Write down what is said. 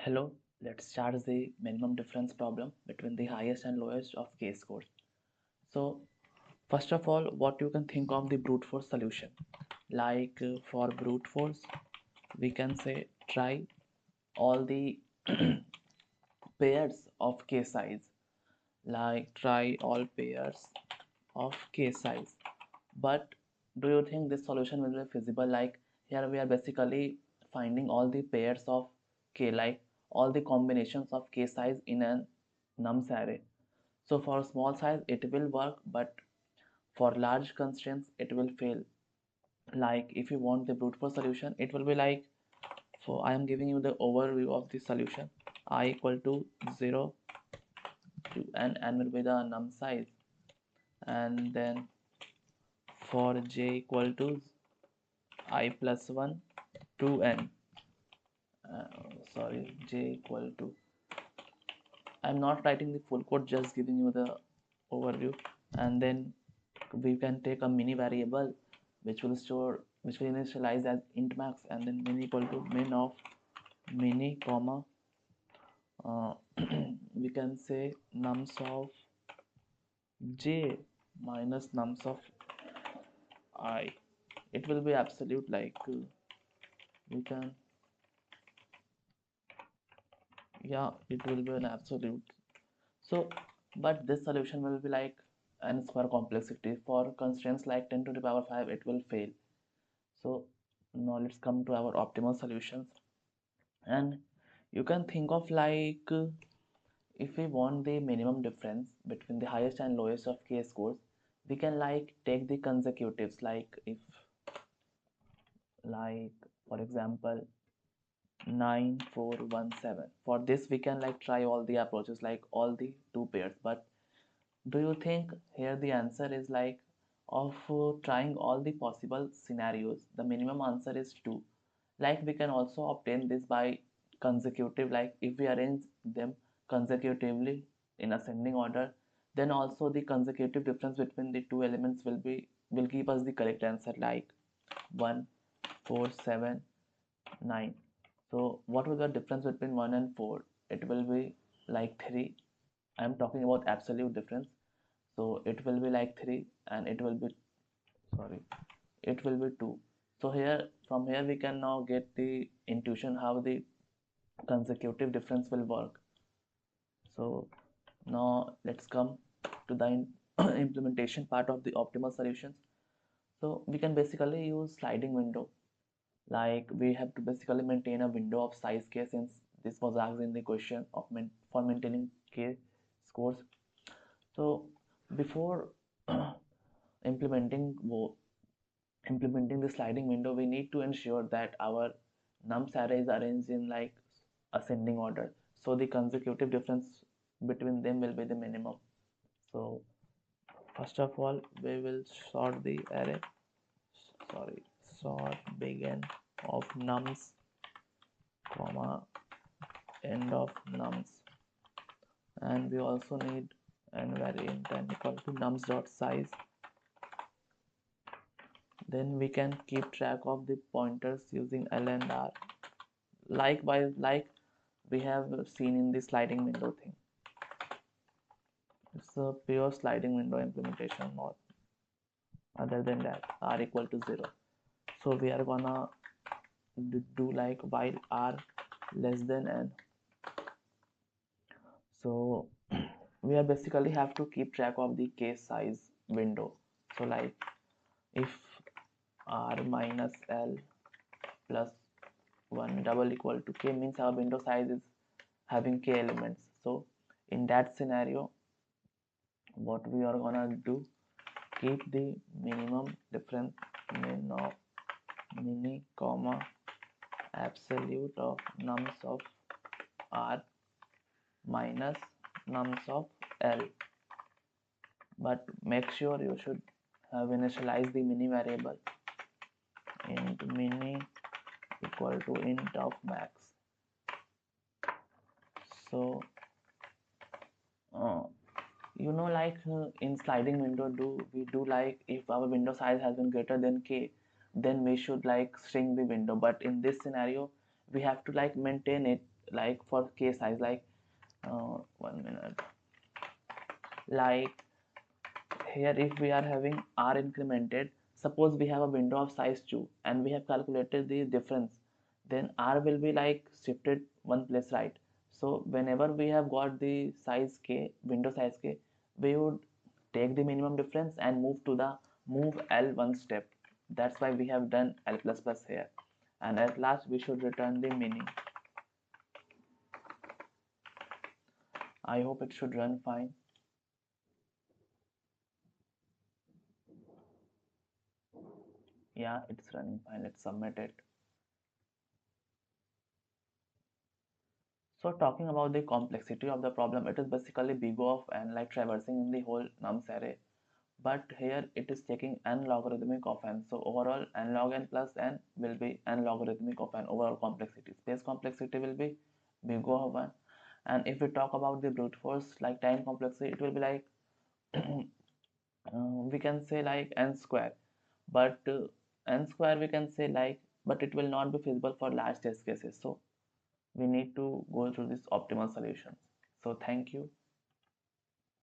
Hello, let's start the minimum difference problem between the highest and lowest of k-scores. So, first of all, what you can think of the brute force solution. Like for brute force, we can say try all the pairs of k size. Like try all pairs of k size. But do you think this solution will be feasible? Like here we are basically finding all the pairs of k, like all the combinations of k size in a nums array. So for small size it will work, but for large constraints it will fail. Like if you want the brute force solution, it will be like, so I am giving you the overview of the solution. I equal to 0 to n will be the num size, and then for j equal to I plus 1 to n, sorry, j equal to, I'm not writing the full code, just giving you the overview. And then we can take a mini variable which will initialize as int max, and then min equal to min of mini comma, uh, we can say nums of j minus nums of I. It will be absolute, like we can, yeah, it will be an absolute. So but this solution will be like n square complexity. For constraints like 10 to the power 5 it will fail. So now let's come to our optimal solutions. And you can think of like, if we want the minimum difference between the highest and lowest of k scores, we can like take the consecutives. Like if, like for example 9417, for this we can like try all the approaches, like all the two pairs. But do you think here the answer is like, of trying all the possible scenarios, the minimum answer is 2? Like we can also obtain this by consecutive, like if we arrange them consecutively in ascending order, then also the consecutive difference between the two elements will give us the correct answer, like 1 4 7 9. So what will be the difference between 1 and 4? It will be like 3. I am talking about absolute difference. So it will be like 3, and it will be, sorry, it will be 2. So here, from here we can now get the intuition how the consecutive difference will work. So now let's come to the implementation part of the optimal solutions. So we can basically use sliding window. Like we have to basically maintain a window of size k, since this was asked in the question of for maintaining k scores. So before implementing implementing the sliding window, we need to ensure that our nums array is arranged in like ascending order, so the consecutive difference between them will be the minimum. So first of all we will sort the array, sorry, sort begin of nums comma end of nums, and we also need an variant n equal to nums dot size. Then we can keep track of the pointers using L and R, likewise like we have seen in the sliding window thing. It's a pure sliding window implementation, not other than that. R equal to 0. So we are gonna do like while R less than n. So we are basically have to keep track of the case size window. So like if R minus L plus 1 double equal to k, means our window size is having k elements. So in that scenario, what we are gonna do, keep the minimum difference min of mini comma absolute of nums of R minus nums of L, but make sure you should have initialized the mini variable int mini equal to int of max. So you know, like in sliding window, do we do like if our window size has been greater than k, then we should like shrink the window. But in this scenario we have to like maintain it like for case size, like 1 minute, like here if we are having r incremented, suppose we have a window of size 2 and we have calculated the difference, then r will be like shifted one place, right? So whenever we have got the size k, window size k, we would take the minimum difference and move to the move l one step. That's why we have done l plus plus here, and at last we should return the mini. I hope it should run fine. Yeah, it's running fine. Let's submit it. So talking about the complexity of the problem, it is basically big of and like traversing in the whole nums array. But here it is taking n logarithmic of n. So overall n log n plus n will be n logarithmic of n. Overall complexity, space complexity will be big O of 1. And if we talk about the brute force like time complexity, it will be like we can say like n square. But n square we can say like, but it will not be feasible for large test cases. So we need to go through this optimal solutions. So thank you.